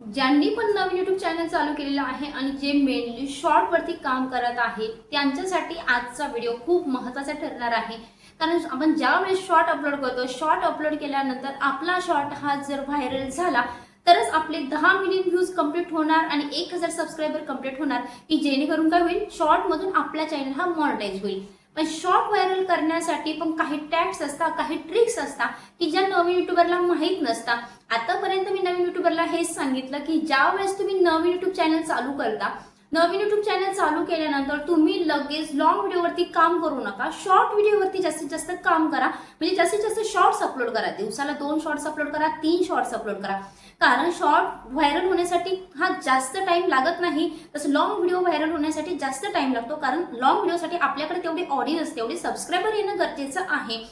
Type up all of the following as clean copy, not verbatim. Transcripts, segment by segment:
ज्यांनी पण नवीन YouTube channel चालू केलेलं आहे आणि जे मेनली शॉर्ट वरती काम करत आहे त्यांच्यासाठी आजचा व्हिडिओ खूप महत्त्वाचा ठरणार आहे। कारण आपण ज्यावेळेस शॉर्ट अपलोड करतो, शॉर्ट अपलोड केल्यानंतर आपला शॉर्ट हा जर व्हायरल झाला तरच आपले 10 मिलियन व्ह्यूज कंप्लीट होणार आणि 1000 सबस्क्रायबर कंप्लीट होणार, की जेणेकरून काय होईल, शॉर्ट मधून आपला चॅनल हा मॉनिटाइज होईल। पण शॉर्ट व्हायरल करण्यासाठी पण काही टॅक्स असतात, काही ट्रिक्स असतात की ज्या नवीन युट्यूबरला माहीत नसतात। आतापर्यंत मी नवीन युट्यूबरला हेच सांगितलं की ज्यावेळेस तुम्ही नवीन युट्यूब चॅनल चालू करता, नवीन युट्यूब चॅनल चालू केल्यानंतर तुम्ही लगेच लॉंग व्हिडिओवरती काम करू नका, शॉर्ट व्हिडिओवरती जास्तीत जास्त काम करा। म्हणजे जास्तीत जास्त शॉर्ट्स अपलोड करा, दिवसाला 2 शॉर्ट्स अपलोड करा, 3 शॉर्ट्स अपलोड करा। कारण शॉर्ट व्हायरल होण्यासाठी हा जास्त टाइम लागत नाही, तसं लॉंग व्हिडिओ व्हायरल होण्यासाठी जास्त टाइम लागतो। कारण लॉंग व्हिडिओसाठी आपल्याकडे तेवढे ऑडियन्स, तेवढे सबस्क्रायबर येणं गरजेचं आहे।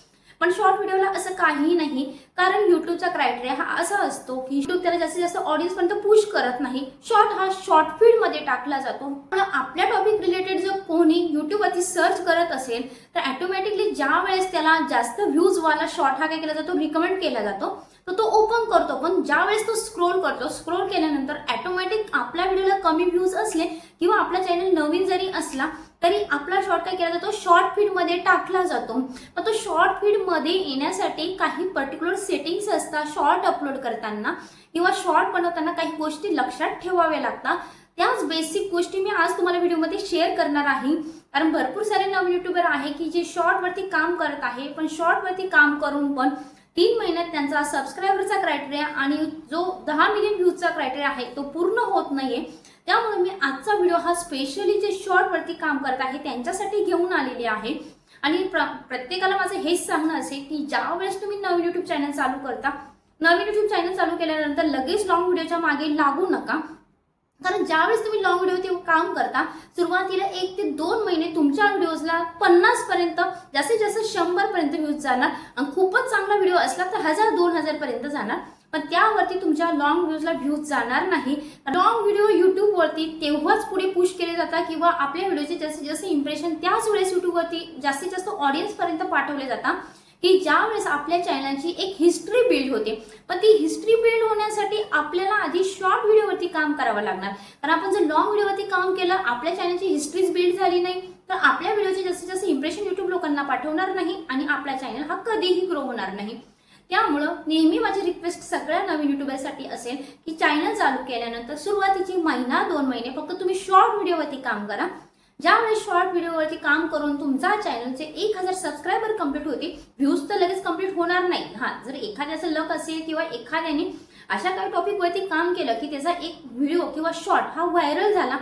पण शॉर्ट व्हिडिओला असं काही नाही, कारण युट्यूबचा क्रायटेरिया हा असा असतो की युट्यूब त्याला जास्तीत जास्त ऑडियन्स पर्यंत पुश करत नाही। शॉर्ट हा शॉर्ट फीड मध्ये टाकला जातो, पण आपल्या टॉपिक रिलेटेड जर कोणी युट्यूबवरती सर्च करत असेल तर ऑटोमॅटिकली ज्या वेळेस त्याला जास्त व्ह्यूज वाला शॉर्ट हा काय केला जातो, रिकमेंड केला जातो, तर तो ओपन करतो। पण ज्या वेळेस तो स्क्रोल करतो, स्क्रोल केल्यानंतर ऑटोमॅटिक आपल्या व्हिडिओला कमी व्ह्यूज असले किंवा आपला चॅनल नवीन जरी असला तरी आपला शॉर्ट काय केला जातो, शॉर्ट फीड मध्ये टाकला जातो। पण तो शॉर्ट फीड मध्ये येण्यासाठी काही पर्टिक्युलर सेटिंग्स असतात। शॉर्ट अपलोड करताना किंवा शॉर्ट बनवताना काही गोष्टी लक्षात ठेवाव्या लागतात। त्याच बेसिक गोष्टी मी आज तुम्हाला व्हिडिओमध्ये शेअर करणार आहे। कारण भरपूर सारे नवीन युट्यूबर आहे की जे शॉर्ट वरती काम करत आहे, पण शॉर्ट वरती काम करून पण 3 महिन्यात त्यांचा सबस्क्रायबरचा क्रायटेरिया आणि जो 10 मिलियन व्ह्यूजचा क्रायटेरिया आहे तो पूर्ण होत नाहीये। त्यामुळे मी आजचा व्हिडिओ हा स्पेशली जे शॉर्ट वरती काम करत आहे त्यांच्यासाठी घेऊन आलेली आहे। आणि प्रत्येकाला माझं हेच सांगणं असेल की ज्यावेळेस तुम्ही नवीन युट्यूब चॅनल चालू करता, नवीन युट्यूब चॅनल चालू केल्यानंतर लगेच लॉंग व्हिडिओच्या मागे लागू नका। कारण ज्यावेळेस तुम्ही लॉंग व्हिडिओ काम करता, सुरुवातीला 1 ते 2 महिने तुमच्या व्हिडिओजला 50 पर्यंत, जास्तीत जास्त 100 पर्यंत व्ह्यूज जाणार आणि खूपच चांगला व्हिडिओ असला तर 1000-2000 पर्यंत जाणार। पण त्यावरती तुमच्या लॉंग व्ह्यूजला व्ह्यूज जाणार नाही। लॉंग व्हिडिओ युट्यूब वरती तेव्हाच पुढे पुश केले जातात किंवा आपल्या व्हिडिओचे जास्तीत जास्त इम्प्रेशन त्याच वेळेस युट्यूब वरती जास्तीत जास्त ऑडियन्स पर्यंत पाठवले जातात, की ज्यावेळेस आपल्या चॅनलची एक हिस्ट्री बिल्ड होते। पण ती हिस्ट्री बिल्ड होण्यासाठी आपल्याला आधी शॉर्ट व्हिडिओवरती काम करावं लागणार। कारण आपण जर लॉंग व्हिडिओवरती काम केलं, आपल्या चॅनलची हिस्ट्रीज बिल्ड झाली नाही तर आपल्या व्हिडिओचे जास्तीत जास्त इम्प्रेशन युट्यूब लोकांना पाठवणार नाही आणि आपला चॅनल हा कधीही ग्रो होणार नाही। त्यामुळे नेहमी माझी रिक्वेस्ट सगळ्या नवीन युट्यूबरसाठी असेल की चॅनल चालू केल्यानंतर सुरुवातीची महिना 2 महिने फक्त तुम्ही शॉर्ट व्हिडिओवरती काम करा। ज्यावेळेस शॉर्ट व्हिडिओवरती काम करून तुमचा चॅनलचे 1000 सबस्क्रायबर कंप्लीट होते, व्ह्यूज तर लगेच कंप्लीट होणार नाही। हा, जर एखाद्याचं लक असेल किंवा एखाद्याने अशा काही टॉपिकवरती काम केलं की त्याचा एक व्हिडिओ किंवा शॉर्ट हा व्हायरल झाला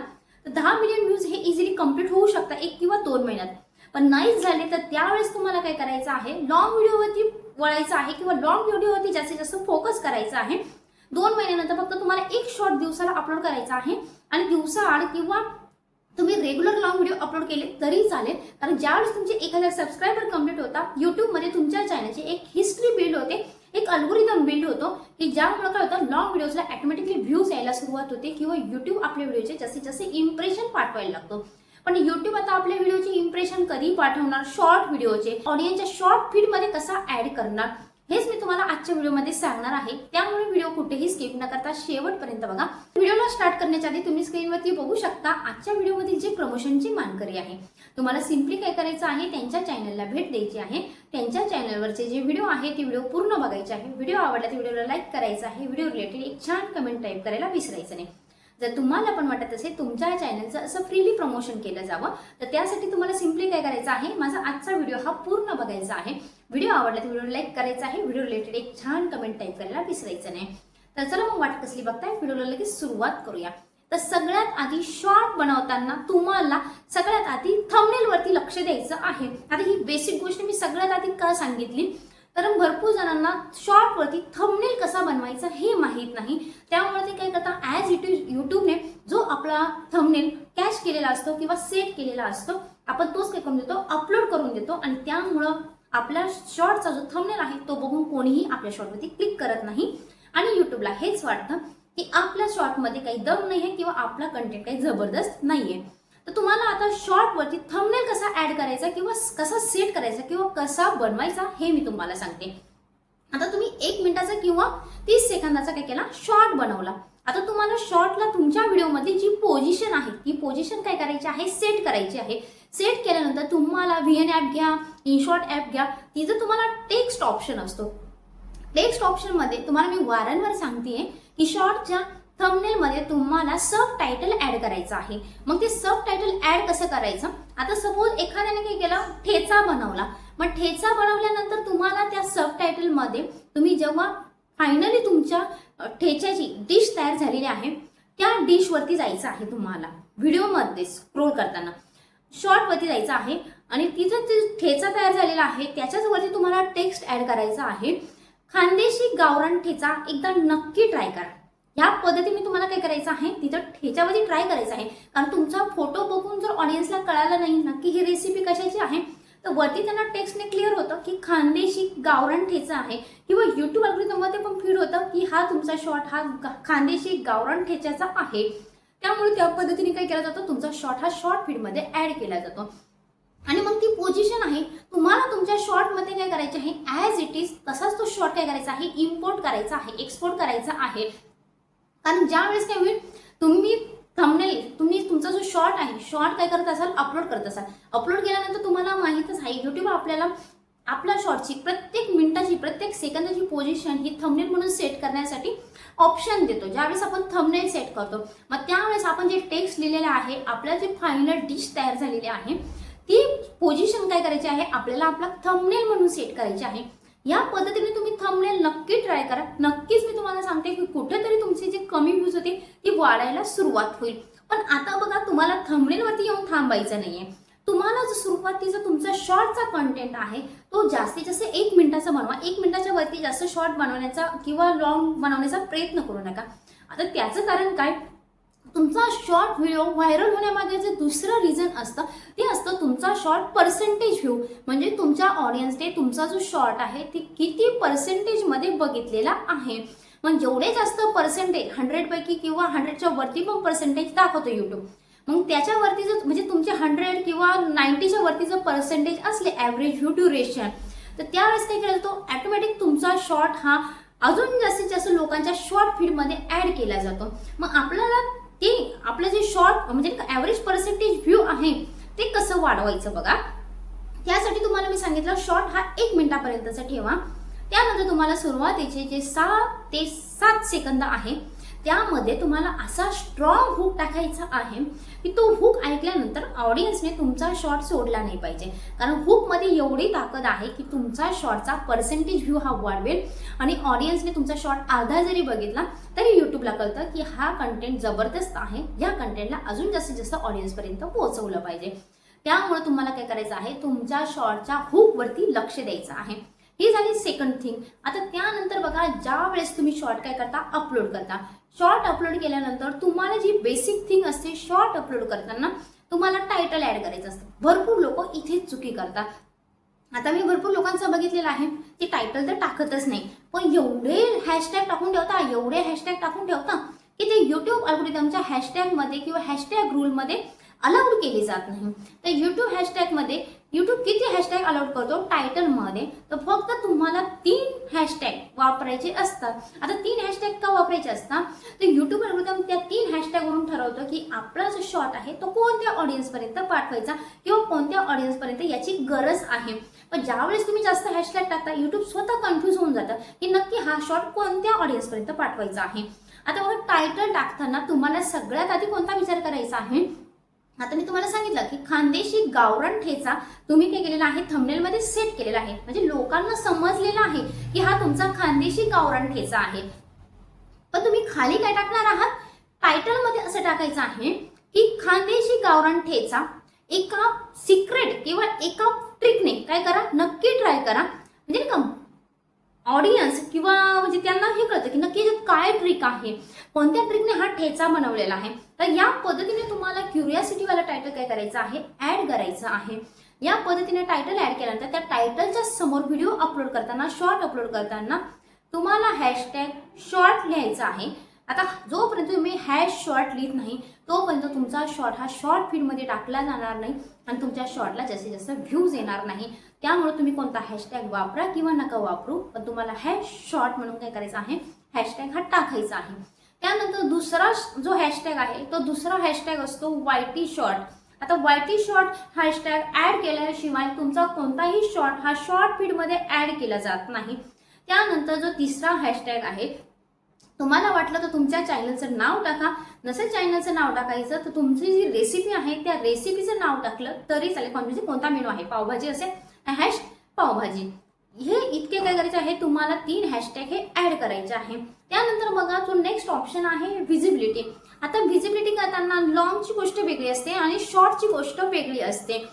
तर 10 मिलियन व्ह्यूज हे इझिली कंप्लीट होऊ शकतात 1 किंवा 2 महिन्यात। पण नाहीच झाले तर त्यावेळेस तुम्हाला काय करायचं आहे, लॉंग व्हिडिओवरती वळायचं आहे किंवा लॉंग व्हिडिओवरती जास्तीत जास्त फोकस करायचा आहे। 2 महिन्यानंतर फक्त तुम्हाला 1 शॉर्ट दिवसाला अपलोड करायचा आहे आणि दिवसाआड किंवा तुम्ही रेग्युलर लॉंग व्हिडिओ अपलोड केले तरी चालेल। कारण ज्यावेळेस तुमचे 1000 सबस्क्रायबर कंप्लीट होतात, युट्यूबमध्ये तुमच्या चॅनलची एक हिस्ट्री बिल्ड होते, एक अल्गोरिदम बिल्ड होतो, की ज्यामुळे काय होतं, लॉंग व्हिडिओजला ऑटोमॅटिकली व्ह्यूज यायला सुरुवात होते किंवा युट्यूब आपल्या व्हिडिओचे जास्तीत जास्त इम्प्रेशन पाठवायला लागतो। पण युट्यूब आता आपल्या व्हिडिओचे इम्प्रेशन कधी पाठवणार, शॉर्ट व्हिडिओचे ऑडियन्सच्या शॉर्ट फीड मध्ये कसा ऍड करणार, हेच मी तुम्हाला आजच्या व्हिडिओमध्ये सांगणार आहे। त्यामुळे व्हिडिओ कुठेही स्किप न करता शेवटपर्यंत बघा। व्हिडिओला स्टार्ट करण्याच्या आधी तुम्ही स्क्रीनवरती बघू शकता आजच्या व्हिडिओमध्ये जे प्रमोशनची मानकरी आहे। तुम्हाला सिंपली काय करायचं आहे, त्यांच्या चॅनलला भेट द्यायची आहे, त्यांच्या चॅनलवरचे जे व्हिडिओ आहे ते व्हिडिओ पूर्ण बघायचे आहे। व्हिडिओ आवडला तर व्हिडिओला लाईक करायचा आहे, व्हिडिओ रिलेटेड एक छान कमेंट टाईप करायला विसरायचं नाही। जर तुम्हाला पण वाटत असेल तुमच्या चॅनलचं असं फ्रीली प्रमोशन केलं जावं तर त्यासाठी तुम्हाला सिंपली काय करायचं आहे, माझा आजचा व्हिडिओ हा पूर्ण बघायचा आहे, व्हिडिओ आवडला तर व्हिडिओ लाईक करायचा आहे, व्हिडिओ रिलेटेड एक छान कमेंट टाईप करायला विसरायचं नाही। तर चला मग वाट कसली बघताय, व्हिडिओला लगेच सुरुवात करूया। तर सगळ्यात आधी शॉर्ट बनवताना तुम्हाला सगळ्यात आधी थंबनेल वरती लक्ष द्यायचं आहे। आता ही बेसिक गोष्ट मी सगळ्यात आधी का सांगितली, कारण भरपूर जणांना शॉर्ट वरती थंबनेल कसा बनवायचा हे माहित नाही। त्यामुळे ते काय करतात, ॲज इट इज युट्यूबने जो आपला थंबनेल कॅच केलेला असतो किंवा सेट केलेला असतो, आपण तोच काय करून देतो, अपलोड करून देतो आणि त्यामुळं आपल्या शॉर्टचा जो थंबनेल आहे तो बघून कोणीही आपल्या शॉर्टवरती क्लिक करत नाही आणि युट्यूबला हेच वाटतं की आपल्या शॉर्टमध्ये काही दम नाहीये किंवा आपला कंटेंट काही जबरदस्त नाहीये। तर तुम्हाला आता शॉर्ट वरती थंबनेल कसा ऍड करायचा किंवा कसा सेट करायचा किंवा कसा बनवायचा हे मी तुम्हाला सांगते। आता तुम्ही 1 मिनिटाचा किंवा 30 सेकंदाचा काय केला, शॉर्ट बनवला। आता तुम्हाला शॉर्टला तुमच्या व्हिडिओमध्ये जी पोझिशन आहे ती पोझिशन काय करायची आहे, सेट करायची आहे. सेट केल्यानंतर तुम्हाला VN ॲप घ्या, इनशॉट ॲप घ्या, तिथं तुम्हाला टेक्स्ट ऑप्शन असतो. टेक्स्ट ऑप्शनमध्ये तुम्हाला मी वारंवार सांगते की शॉर्टच्या थंबनेलमध्ये तुम्हाला सब टायटल ॲड करायचं आहे. मग ते सब टायटल ॲड कसं करायचं, आता सपोज एखाद्याने काय केलं, ठेचा बनवला. मग ठेचा बनवल्यानंतर तुम्हाला त्या सब टायटलमध्ये तुम्ही जेव्हा फायनली तुमच्या ठेच्याची डिश तयार झालेली आहे त्या डिशवरती जायचं आहे. तुम्हाला व्हिडिओमध्ये स्क्रोल करताना शॉर्टवरती जायचं आहे आणि तिथं ते ठेचा तयार झालेला आहे त्याच्याच वरती तुम्हाला टेक्स्ट ॲड करायचा आहे. खानदेशी गावरान ठेचा एकदा नक्की ट्राय करा. या पद्धतीने तुम्हाला काय करायचं आहे, तिथं ठेच्यावरती ट्राय करायचं आहे. कारण तुमचा फोटो बघून जर ऑडियन्सला कळालं नाही नक्की ही रेसिपी कशाची आहे, तर वरती त्यांना टेक्स्टने क्लिअर होतं की खानदेशी गावरान ठेचा आहे, किंवा यूट्यूब अल्गोरिदममध्ये पण फीड होतं की हा तुमचा शॉर्ट हा खानदेशी गावरान ठेच्याचा आहे. त्यामुळे त्या पद्धतीने काय केला जातो, तुमचा शॉर्ट हा शॉर्ट फीडमध्ये ॲड केला जातो. आणि मग ती पोझिशन आहे तुम्हाला तुमच्या शॉर्टमध्ये काय करायचे आहे, ॲज इट इज तसाच तो शॉर्ट काय करायचा आहे, इम्पोर्ट करायचा आहे, एक्सपोर्ट करायचा आहे. कारण ज्या वेळेस काय होईल, तुम्ही थंबनेल तुम्ही तुमचा जो शॉर्ट आहे शॉर्ट काय करत असाल, अपलोड करत असाल. अपलोड केल्यानंतर तुम्हाला माहीतच आहे यूट्यूब आपल्याला आपल्या शॉर्टची प्रत्येक मिनिटाची प्रत्येक सेकंदाची पोझिशन ही थंबनेल म्हणून सेट करण्यासाठी ऑप्शन देतो. ज्यावेळेस आपण थंबनेल सेट करतो मग त्यावेळेस आपण जे टेक्स्ट लिहिलेलं आहे, आपल्या जे फायनल डिश तयार झालेली आहे ती पोझिशन काय करायची आहे, आपल्याला आपला थंबनेल म्हणून सेट करायची आहे. या पद्धतीने तुम्ही थंबनेल नक्की ट्राय करा. नक्कीच मी तुम्हाला सांगते की कुठेतरी तुमची जी कमी व्ह्यूज होती ती वाढायला सुरुवात होईल. पण आता बघा, तुम्हाला थंबनेलवरती येऊन थांबायचं नाहीये. तुम्हाला जो सुरुवातीचा तुमचा शॉर्टचा कंटेंट आहे तो जास्तीत जास्त 1 मिनिटाचा बनवा. 1 मिनिटाच्या वरती जास्त शॉर्ट बनवण्याचा किंवा लॉंग बनवण्याचा प्रयत्न करू नका. आता त्याचं कारण काय, तुमचा शॉर्ट व्हिडिओ व्हायरल होण्यामागे जे दुसरं रिझन असतं ते असतं तुमचा शॉर्ट पर्सेंटेज व्ह्यू. म्हणजे तुमच्या ऑडियन्सने तुमचा जो शॉर्ट आहे ते किती पर्सेंटेजमध्ये बघितलेला आहे. मग जेवढे जास्त पर्सेंटेज 100 पैकी किंवा 100च्या वरती पण पर्सेंटेज दाखवतो यूट्यूब, मग त्याच्यावरती जर म्हणजे तुमचे 100 किंवा 90च्या वरती जर पर्सेंटेज असले ॲव्हरेज व्ह्यू ड्युरेशन, तर त्यावेळेस काय केलं जातो, ऑटोमॅटिक तुमचा शॉर्ट हा अजून जास्तीत जास्त लोकांच्या शॉर्ट फीडमध्ये ॲड केला जातो. मग आपल्याला ते आपलं जे शॉर्ट म्हणजे ॲव्हरेज पर्सेंटेज व्ह्यू आहे ते कसं वाढवायचं बघा. त्यासाठी तुम्हाला मी सांगितलं शॉर्ट हा 1 मिनिटापर्यंतचा ठेवा. त्यानंतर तुम्हाला सुरुवातीचे जे 6 ते 7 सेकंद आहे त्यामध्ये तुम्हाला असा स्ट्रॉंग हुक टाकायचा आहे की तो हुक ऐकल्यानंतर ऑडियन्सने तुमचा शॉर्ट सोडला नाही पाहिजे. कारण हुकमध्ये एवढी ताकद आहे की तुमचा शॉर्टचा पर्सेंटेज व्ह्यू हा वाढवेल आणि ऑडियन्सने तुमचा शॉर्ट अर्धा जरी बघितला तरी यूट्यूबला कळतं की हा कंटेंट जबरदस्त आहे, या कंटेंटला अजून जास्तीत जास्त ऑडियन्सपर्यंत पोहोचवलं पाहिजे. त्यामुळे तुम्हाला काय करायचं आहे, तुमच्या शॉर्टच्या हुकवरती लक्ष द्यायचं आहे. ही झाली सेकंड थिंग. आता त्यानंतर बघा, ज्या वेळेस तुम्ही शॉर्ट काय करता, अपलोड करता. शॉर्ट अपलोड केल्यानंतर तुम्हाला जी बेसिक थिंग असते शॉर्ट अपलोड करताना तुम्हाला टायटल ॲड करायचं असतं. भरपूर लोक इथेच चुकी करतात. आता मी भरपूर लोकांचं बघितलेलं आहे ते टायटल तर टाकतच नाही, पण एवढे हॅशटॅग टाकून ठेवता की ते यूट्यूब अल्गोरिदमच्या हॅशटॅगमध्ये किंवा हॅशटॅग रूलमध्ये अलाउड केले जात नाही. तर यूट्यूब हॅशटॅगमध्ये यूट्यूब किती हॅशटॅग अलाउड करतो टायटलमध्ये, तर फक्त तुम्हाला 3 हॅशटॅग वापरायचे असतात. आता 3 हॅशटॅग का वापरायचे असतात, तर यूट्यूब अल्गोरिदम त्या 3 हॅशटॅगवरून ठरवतं की आपला जो शॉर्ट आहे तो कोणत्या ऑडियन्सपर्यंत पाठवायचा किंवा कोणत्या ऑडियन्सपर्यंत याची गरज आहे. पण ज्यावेळेस तुम्ही जास्त हॅशटॅग टाकता यूट्यूब स्वतः कन्फ्यूज होऊन जातं की नक्की हा शॉर्ट कोणत्या ऑडियन्सपर्यंत पाठवायचा आहे. आता बघा, टायटल टाकताना तुम्हाला सगळ्यात आधी कोणता विचार करायचा आहे. आता मी तुम्हाला सांगितलं की खानदेशी गावरान ठेचा तुम्ही काय केलेला आहे, थंबनेलमध्ये सेट केलेला आहे. म्हणजे लोकांना समजलेलं आहे की हा तुमचा खानदेशी गावरान ठेचा आहे. पण तुम्ही खाली काय टाकणार आहात, टायटलमध्ये असं टाकायचं आहे की खानदेशी गावरान ठेचा एका सिक्रेट किंवा एका ट्रिकने काय करा, नक्की ट्राय करा. म्हणजे का ऑडियन्स किंवा म्हणजे त्यांना हे कळतं की नक्की काय ट्रिक आहे, कोणत्या ट्रिकने हा ठेचा बनवलेला आहे. तर या पद्धतीने तुम्हाला क्युरियासिटीवाला टायटल काय करायचं आहे, ॲड करायचं आहे. या पद्धतीने टायटल ॲड केल्यानंतर त्या टायटलच्या समोर व्हिडिओ अपलोड करताना, शॉर्ट अपलोड करताना तुम्हाला हॅशटॅग शॉर्ट लिहायचा आहे. आता जोपर्यंत तुम्ही #शॉर्ट लिहित नाही तोपर्यंत तुमचा शॉर्ट हा शॉर्ट फीडमध्ये टाकला जाणार नाही आणि तुमच्या शॉर्टला जास्तीत जास्त व्ह्यूज येणार नाही. त्यामुळे तुम्ही कोणता हॅशटॅग वापरा किंवा नका वापरू, पण तुम्हाला #शॉर्ट म्हणून काय करायचं आहे, हॅशटॅग हा टाकायचा आहे. त्यानंतर दुसरा जो हॅशटॅग आहे तो दुसरा हॅशटॅग असतो YT शॉर्ट. आता YT शॉर्ट हॅशटॅग ॲड केल्याशिवाय तुमचा कोणताही शॉर्ट हा शॉर्ट फीडमध्ये ॲड केला जात नाही. त्यानंतर जो तिसरा हॅशटॅग आहे, तुम्हाला वाटलं तर तुमच्या चॅनलचं नाव टाका, नसेल चॅनलचं नाव टाकायचं तर तुमची जी रेसिपी आहे त्या रेसिपीचं नाव टाकलं तरी चालेल. म्हणजे कोणता मेनू आहे, पावभाजी असेल हॅश पावभाजी. हे इतके काय करायचे आहे, तुम्हाला 3 हॅशटॅग हे ॲड करायचे आहे. त्यानंतर बघा जो नेक्स्ट ऑप्शन आहे व्हिजिबिलिटी. आता व्हिजिबिलिटी करताना लॉंगची गोष्ट वेगळी असते आणि शॉर्टची गोष्ट वेगळी असते.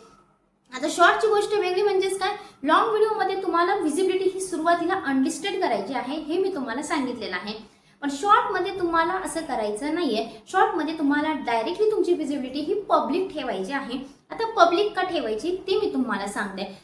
आता शॉर्टची गोष्ट वेगळी म्हणजेच काय, लॉंग व्हिडिओमध्ये तुम्हाला व्हिजिबिलिटी ही सुरुवातीला अनलिस्टेड करायची आहे, हे मी तुम्हाला सांगितलेलं आहे. पण शॉर्टमध्ये तुम्हाला असं करायचं नाहीये. शॉर्टमध्ये तुम्हाला डायरेक्टली तुमची व्हिजिबिलिटी ही पब्लिक ठेवायची आहे. आता पब्लिक का ठेवायची ते मी तुम्हाला सांगते.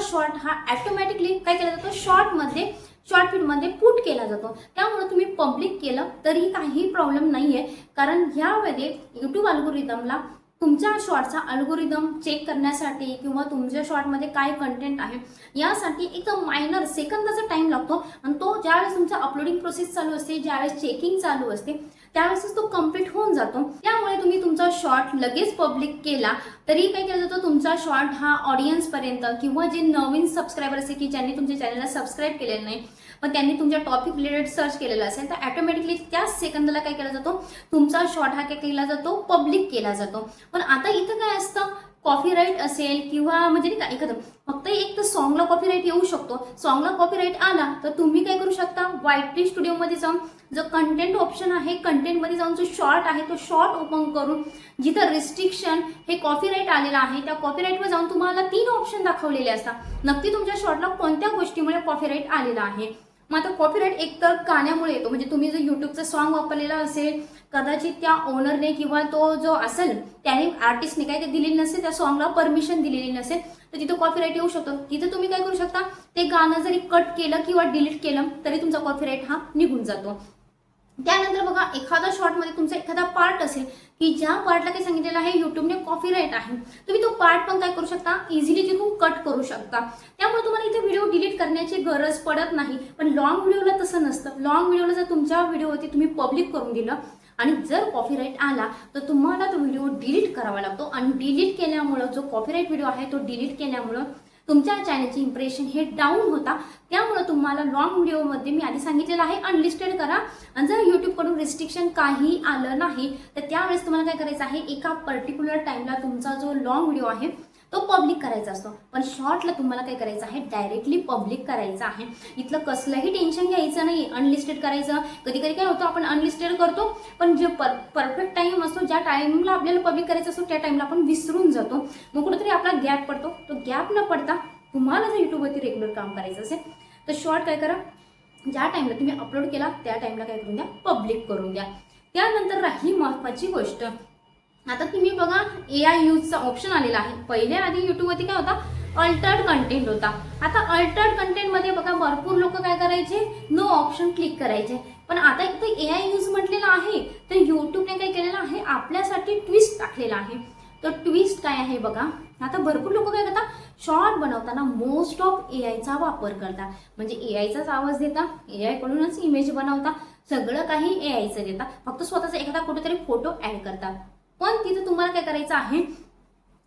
शॉर्ट हा ऑटोमॅटिकली काय केला जातो, शॉर्ट फीडमध्ये पुट केला जातो. त्यामुळे तुम्ही पब्लिक केलं तरी काही प्रॉब्लेम नाहीये, कारण ह्यामध्ये यूट्यूब अल्गोरिदमला तुमच्या शॉर्टचा अल्गोरिदम चेक करण्यासाठी किंवा तुमच्या शॉर्टमध्ये काय कंटेंट आहे यासाठी एकदम मायनर सेकंदाचा टाइम लागतो. आणि तो ज्यावेळेस तुमचा अपलोडिंग प्रोसेस चालू असते, ज्यावेळेस चेकिंग चालू असते त्यावेळेस तो कंप्लीट होऊन जातो. त्यामुळे तुम्ही तुमचा शॉर्ट लगेच पब्लिक केला तरी काय केलं जातं, तुमचा शॉर्ट हा ऑडियन्सपर्यंत किंवा जे नवीन सबस्क्रायबर असेल की ज्यांनी तुमच्या चॅनलला सबस्क्राईब केलेलं नाही पण त्यांनी तुमच्या टॉपिक रिलेटेड सर्च केलेलं असेल तर ऑटोमॅटिकली त्याच सेकंदाला काय केला जातो, तुमचा शॉर्ट हा काय केला जातो, पब्लिक केला जातो. पण आता इथं काय असतं, कॉपीराईट असेल किंवा म्हणजे नाही का एखादं फक्त एक तर सॉंगला कॉपीराईट येऊ शकतो. सॉंगला कॉपीराईट आला तर तुम्ही काय करू शकता, YT स्टुडिओमध्ये जाऊन जो कंटेंट ऑप्शन आहे कंटेंटमध्ये जाऊन जो शॉर्ट आहे तो शॉर्ट ओपन करून जिथं रिस्ट्रिक्शन हे कॉपीराईट आलेलं आहे त्या कॉपीराईटवर जाऊन तुम्हाला 3 ऑप्शन दाखवलेले असतात. नक्की तुमच्या शॉर्टला कोणत्या गोष्टीमुळे कॉपीराईट आलेला आहे. मग आता कॉपीराईट एकतर गाण्यामुळे येतो, म्हणजे तुम्ही जर यूट्यूबचं सॉन्ग वापरलेलं असेल कदाचित त्या ओनरने किंवा तो जो असेल त्याने आर्टिस्टने काय ते दिलेली नसेल, त्या सॉन्गला परमिशन दिलेली नसेल तर तिथं कॉपीराईट येऊ शकतो. तिथं तुम्ही काय करू शकता, ते गाणं जरी कट केलं किंवा डिलीट केलं तरी तुमचा कॉपीराईट हा निघून जातो. त्यानंतर बघा एखादा शॉर्टमध्ये तुमचा एखादा पार्ट असेल की ज्या पार्टला काय सांगितलेलं आहे युट्यूबने कॉपीराईट आहे, तुम्ही तो पार्ट पण काय करू शकता, इझिली तिथून कट करू शकता. त्यामुळे तुम्हाला इथे व्हिडिओ डिलीट करण्याची गरज पडत नाही. पण लॉंग व्हिडिओला तसं नसतं. लॉंग व्हिडिओला जर तुमच्या व्हिडिओवरती तुम्ही पब्लिक करून दिलं आणि जर कॉपीराईट आला तर तुम्हाला तो व्हिडिओ डिलीट करावा लागतो. आणि डिलीट केल्यामुळं जो कॉपीराईट व्हिडिओ आहे तो डिलीट केल्यामुळं तुमच्या चॅनलचे इम्प्रेशन हे डाऊन होता. त्यामुळे तुम्हाला लॉंग व्हिडिओमध्ये मी आधी सांगितलेलं आहे अनलिस्टेड करा. आणि जर यूट्यूबकडून रिस्ट्रिक्शन काही आलं नाही तर त्यावेळेस तुम्हाला काय करायचं आहे, एका पर्टिक्युलर टाइमला तुमचा जो लॉंग व्हिडिओ आहे तो पब्लिक करायचा असतो. पण शॉर्टला तुम्हाला काय करायचं आहे, डायरेक्टली पब्लिक करायचं आहे. इथलं कसलंही टेन्शन घ्यायचं नाही. अनलिस्टेड करायचं, कधी कधी काय होतं आपण अनलिस्टेड करतो पण जे परफेक्ट टाइम असतो ज्या टाइमला आपल्याला पब्लिक करायचं असतो त्या टाइमला आपण विसरून जातो. मग कुठेतरी आपला गॅप पडतो. तो गॅप न पडता तुम्हाला जर यूट्यूबवरती रेग्युलर काम करायचं असेल तर शॉर्ट काय करा, ज्या टाइमला तुम्ही अपलोड केला त्या टाइमला काय करून द्या, पब्लिक करून द्या. त्यानंतर राहिली महत्त्वाची गोष्ट, आता तुम्ही बघा AI यूजचा ऑप्शन आलेला आहे. पहिले आधी यूट्यूबवरती काय होता, अल्टर्ड कंटेंट होता. आता अल्टर्ड कंटेंटमध्ये बघा भरपूर लोक काय करायचे, नो ऑप्शन क्लिक करायचे. पण आता इथं AI यूज म्हटलेला आहे तर यूट्यूबने काय केलेलं आहे, आपल्यासाठी ट्विस्ट टाकलेला आहे. तर ट्विस्ट काय आहे बघा, आता भरपूर लोक काय करतात, शॉर्ट बनवताना मोस्ट ऑफ AIचा वापर करतात. म्हणजे AIचाच आवाज देता, AI कडूनच इमेज बनवता, सगळं काही AIचं देता, फक्त स्वतःचा एखादा कुठेतरी फोटो ऍड करतात. पण तिथे तुम्हाला काय करायचं आहे,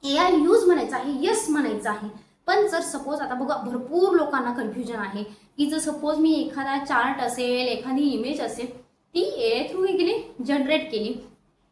AI यूज म्हणायचं आहे, यस म्हणायचं आहे. पण जर सपोज आता बघा भरपूर लोकांना कन्फ्युजन आहे की जर सपोज मी एखादा चार्ट असेल, एखादी इमेज असेल, ती AI थ्रू गेली जनरेट केली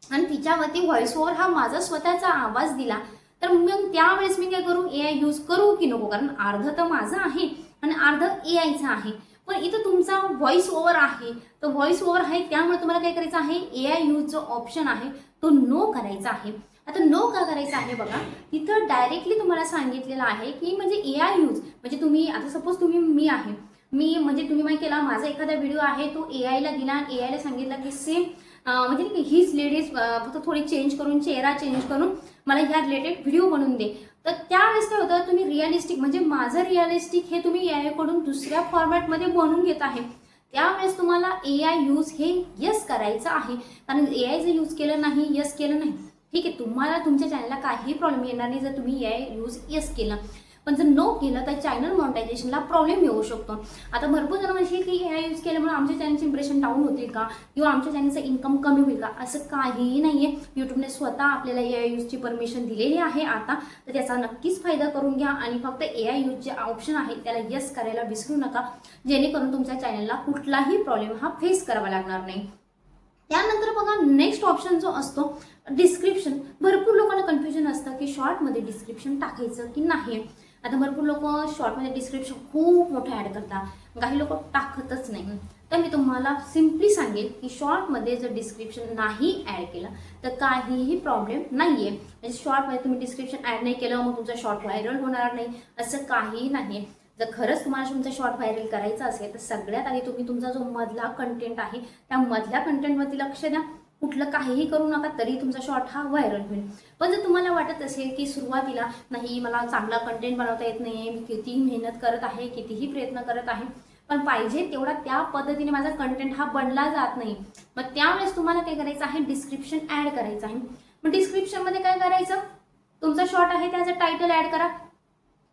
आणि तिच्यावरती व्हॉइस ओव्हर हा माझा स्वतःचा आवाज दिला तर मग त्यावेळेस मी काय करू, AI यूज करू की नको, कारण अर्ध तर माझं आहे आणि अर्ध AIचं आहे. पण इथं तुमचा व्हॉइस ओव्हर आहे, तर व्हॉइस ओव्हर आहे त्यामुळे तुम्हाला काय करायचं आहे, AI यूज जो ऑप्शन आहे तो नो करायचा आहे. आता नो का करायचं आहे बघा, तिथं डायरेक्टली तुम्हाला सांगितलेलं आहे की म्हणजे AI यूज म्हणजे तुम्ही आता सपोज तुम्ही मी म्हणजे तुम्ही काय केला, माझा एखादा व्हिडिओ आहे तो AIला दिला आणि AIला सांगितलं की सेम म्हणजे हीच लेडीज फक्त थोडी चेंज करून चेहरा चेंज करून मला ह्या रिलेटेड व्हिडिओ बनवून दे. तर त्यावेळेस काय होतं, तुम्ही रिअलिस्टिक म्हणजे माझं रिअलिस्टिक हे तुम्ही AI कडून दुसऱ्या फॉर्मॅटमध्ये बनवून घेत आहे. त्यावेळेस तुम्हाला AI यूज हे यस करायचं आहे. कारण AI जर यूज केलं नाही, यस केलं नाही, ठीक आहे, तुम्हाला तुमच्या चॅनलला काही प्रॉब्लेम येणार नाही जर तुम्ही AI यूज यस केलं. पण जर नो केलं तर चॅनल मॉनिटायझेशनला प्रॉब्लेम येऊ शकतो. आता भरपूर जण म्हणतील की AI यूज केल्यामुळे आमच्या चॅनलचे इम्प्रेशन डाऊन होतील का किंवा आमच्या चॅनलचं इन्कम कमी होईल का, असं काहीही नाही आहे. यूट्यूबने स्वतः आपल्याला AI यूजची परमिशन दिलेली आहे आता, तर त्याचा नक्कीच फायदा करून घ्या आणि फक्त AI यूज जे ऑप्शन आहे त्याला येस करायला विसरू नका, जेणेकरून तुमच्या चॅनलला कुठलाही प्रॉब्लेम हा फेस करावा लागणार नाही. त्यानंतर बघा नेक्स्ट ऑप्शन जो असतो डिस्क्रिप्शन. भरपूर लोकांना कन्फ्युजन असतं की शॉर्टमध्ये डिस्क्रिप्शन टाकायचं की नाही. आता भरपूर लोक शॉर्टमध्ये डिस्क्रिप्शन खूप मोठं ॲड करतात, काही लोक टाकतच नाही. तर मी तुम्हाला सिम्पली सांगेल की शॉर्टमध्ये जर डिस्क्रिप्शन नाही ॲड केलं तर काहीही प्रॉब्लेम नाही आहे. म्हणजे शॉर्टमध्ये तुम्ही डिस्क्रिप्शन ॲड नाही केलं मग तुमचा शॉर्ट व्हायरल होणार नाही असं काहीही नाही. जर खरंच तुम्हाला तुमचा शॉर्ट व्हायरल करायचा असेल तर सगळ्यात आधी तुम्ही तुमचा जो मधला कंटेंट आहे त्या मधल्या कंटेंटवरती लक्ष द्या. कुठलं काहीही करू नका तरी तुमचा शॉर्ट हा व्हायरल होईल. पण जर तुम्हाला वाटत असेल की सुरुवातीला नाही मला चांगला कंटेंट बनवता येत नाही, मी कितीही मेहनत करत आहे, कितीही प्रयत्न करत आहे, पण पाहिजे तेवढा त्या पद्धतीने माझा कंटेंट हा बनला जात नाही, मग त्यावेळेस तुम्हाला काय करायचं आहे, डिस्क्रिप्शन ॲड करायचं आहे. मग डिस्क्रिप्शनमध्ये काय करायचं, तुमचा शॉर्ट आहे त्याचं टायटल ॲड करा.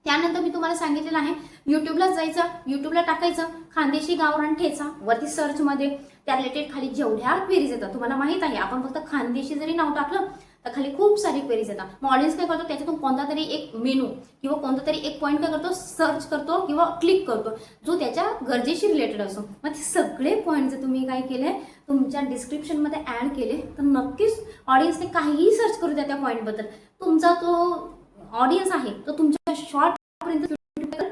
त्यानंतर मी तुम्हाला सांगितलेलं आहे यूट्यूबलाच जायचं, यूट्यूबला टाकायचं खानदेशी गावरान ठेचा, वरती सर्चमध्ये त्या रिलेटेड खाली जेवढ्या क्वेरीज येतात तुम्हाला माहित आहे, आपण फक्त खानदेशी जरी नाव टाकलं तर खाली खूप सारी क्वेरीज येतात. मग ऑडियन्स काय करतो, त्याच्यातून कोणता तरी एक मेनू किंवा कोणता तरी एक पॉईंट काय करतो, सर्च करतो किंवा क्लिक करतो जो त्याच्या गरजेशी रिलेटेड असतो. मग ते सगळे पॉईंट जर तुम्ही काय केले तुमच्या डिस्क्रिप्शनमध्ये ॲड केले तर नक्कीच ऑडियन्सने काहीही सर्च करू द्या त्या पॉईंटबद्दल, तुमचा तो ऑडियन्स आहे तो तुमच्या शॉर्ट पर्यंत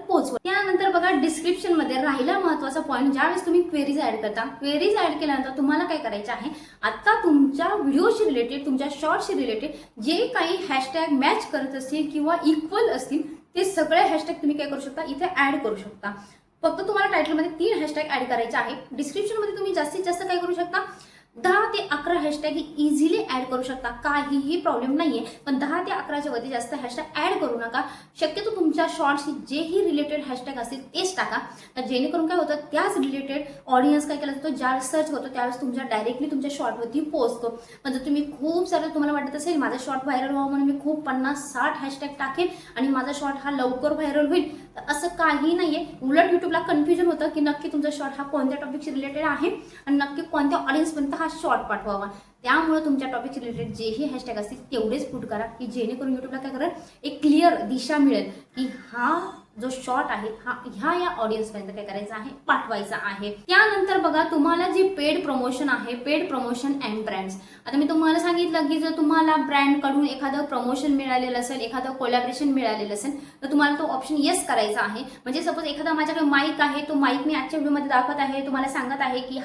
पोहोचवा. त्यानंतर बघा डिस्क्रिप्शनमध्ये राहिला महत्त्वाचा पॉईंट, ज्यावेळेस तुम्ही क्वेरीज ॲड करता, क्वेरीज ॲड केल्यानंतर तुम्हाला काय करायचं आहे, आता तुमच्या व्हिडिओशी रिलेटेड तुमच्या शॉर्टशी रिलेटेड जे काही हॅशटॅग मॅच करत असतील किंवा इक्वल असतील ते सगळे हॅशटॅग तुम्ही काय करू शकता, इथे ॲड करू शकता. फक्त तुम्हाला टायटलमध्ये 3 हॅशटॅग ॲड करायचे आहे. डिस्क्रिप्शनमध्ये तुम्ही जास्तीत जास्त काय करू शकता, 10 ते 11 हॅशटॅग इझिली ॲड करू शकता, काहीही प्रॉब्लेम नाही आहे. पण 10 ते 11च्या वरती जास्त हॅशटॅग ॲड करू नका. शक्यतो तुमच्या शॉर्ट्सशी जेही रिलेटेड हॅशटॅग असतील तेच टाका, तर जेणेकरून काय होतं त्याच रिलेटेड ऑडियन्स काय केला जातो, ज्या सर्च होतो त्यावेळेस तुमच्या डायरेक्टली तुमच्या शॉर्टवरती पोहोचतो. म्हणजे तुम्ही खूप सारं तुम्हाला वाटत असेल माझा शॉर्ट व्हायरल व्हावं म्हणून मी खूप 50-60 हॅशटॅग टाकेन आणि माझा शॉर्ट हा लवकर व्हायरल होईल, तर असं काही नाही आहे. उलट यूट्यूबला कन्फ्युजन होतं की नक्की तुमचा शॉर्ट हा कोणत्या टॉपिकशी रिलेटेड आहे आणि नक्की कोणत्या ऑडियन्सपर्यंत हा शॉर्ट पाठवावा. त्यामुळे तुमच्या टॉपिकशी रिलेटेड जेही हॅशटॅग असतील तेवढेच पुट करा की जेणेकरून यूट्यूबला काय करेल, एक क्लिअर दिशा मिळेल की हा जो शॉर्ट आहे हा या ऑडियन्सपर्यंत काय करायचा आहे, पाठवायचा आहे. त्यानंतर बघा तुम्हाला जे पेड प्रमोशन आहे, पेड प्रमोशन अँड ब्रँड्स. आता मी तुम्हाला सांगितलं की जर तुम्हाला ब्रँडकडून एखादं प्रमोशन मिळालेलं असेल, एखादं कोलॅबरेशन मिळालेलं असेल तर तुम्हाला तो ऑप्शन येस करायचा आहे. म्हणजे सपोज एखादा माझ्याकडे माईक आहे, तो माईक मी आजच्या व्हिडिओमध्ये दाखवत आहे, तुम्हाला सांगत आहे की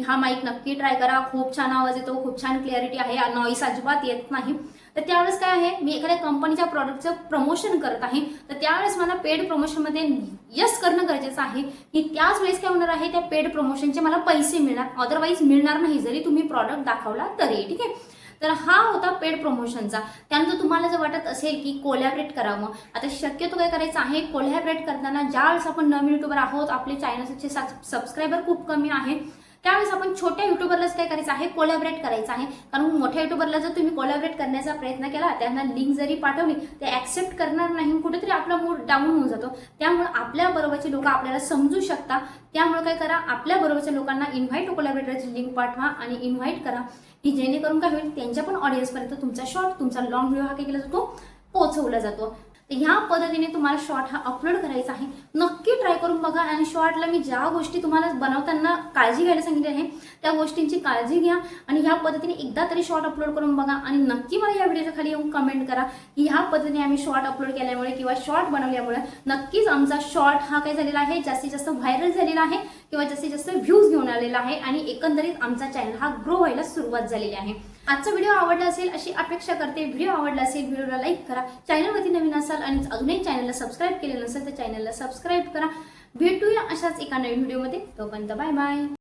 हा माईक नक्की ट्राय करा, खूप छान आवाज येतो, खूप छान क्लॅरिटी आहे, नॉईस अजिबात येत नाही. तर त्यावेळेस काय आहे, मी एखाद्या कंपनीच्या प्रॉडक्टचं प्रमोशन करत आहे तर त्यावेळेस मला पेड प्रमोशनमध्ये यस करणं गरजेचं आहे की त्याच वेळेस काय होणार आहे, त्या पेड प्रमोशनचे मला पैसे मिळणार, अदरवाईज मिळणार नाही जरी तुम्ही प्रॉडक्ट दाखवला तरी. ठीक आहे, तर हा होता पेड प्रमोशनचा. त्यानंतर तुम्हाला जर वाटत असेल की कोलॅबरेट करावं, आता शक्यतो काय करायचं आहे, कोलॅबरेट करताना ज्यावेळेस आपण नवीन युट्यूबर आहोत, आपले चॅनलचे सबस्क्रायबर खूप कमी आहे, त्यावेळेस आपण छोट्या युट्यूबरलाच काय करायचं आहे, कोलॅबरेट करायचं आहे. कारण मोठ्या युट्यूबरला जर तुम्ही कोलॅबरेट करण्याचा प्रयत्न केला, त्यांना लिंक जरी पाठवली ते ॲक्सेप्ट करणार नाही, कुठेतरी आपला मूड डाऊन होऊन जातो. त्यामुळे आपल्या बरोबरचे लोक आपल्याला समजू शकतात. त्यामुळे काय करा, आपल्या बरोबरच्या लोकांना इन्व्हाइट कोलॅबरेटरची लिंक पाठवा आणि इन्व्हाइट करा की जेणेकरून काय होईल, त्यांच्या पण ऑडियन्सपर्यंत तुमचा शॉर्ट, तुमचा लॉंग व्हिडिओ हा काय केला जातो, पोहोचवला जातो. तर ह्या पद्धतीने तुम्हाला शॉर्ट हा अपलोड करायचा आहे. नक्की ट्राय करून बघा आणि शॉर्टला मी ज्या गोष्टी तुम्हाला बनवताना काळजी घ्यायला सांगितली आहे त्या गोष्टींची काळजी घ्या आणि ह्या पद्धतीने एकदा तरी शॉर्ट अपलोड करून बघा आणि नक्की मला या व्हिडिओच्या खाली येऊन कमेंट करा की ह्या पद्धतीने आम्ही शॉर्ट अपलोड केल्यामुळे किंवा शॉर्ट बनवल्यामुळे नक्कीच आमचा शॉर्ट हा काय झालेला आहे, जास्तीत जास्त व्हायरल झालेला आहे किंवा जास्तीत जास्त व्ह्यूज घेऊन आलेला आहे आणि एकंदरीत आमचा चॅनल हा ग्रो व्हायला सुरुवात झालेली आहे. आजचा व्हिडिओ आवडला असेल अशी अपेक्षा करते. व्हिडिओ आवडला असेल व्हिडिओला लाईक करा, चॅनलवरती नवीन असाल आणि अजूनही चॅनलला सबस्क्राईब केलेलं नसेल तर चॅनलला सबस्क्राईब करा. भेटूया अशाच एका नवीन व्हिडिओमध्ये, तोपर्यंत बाय बाय.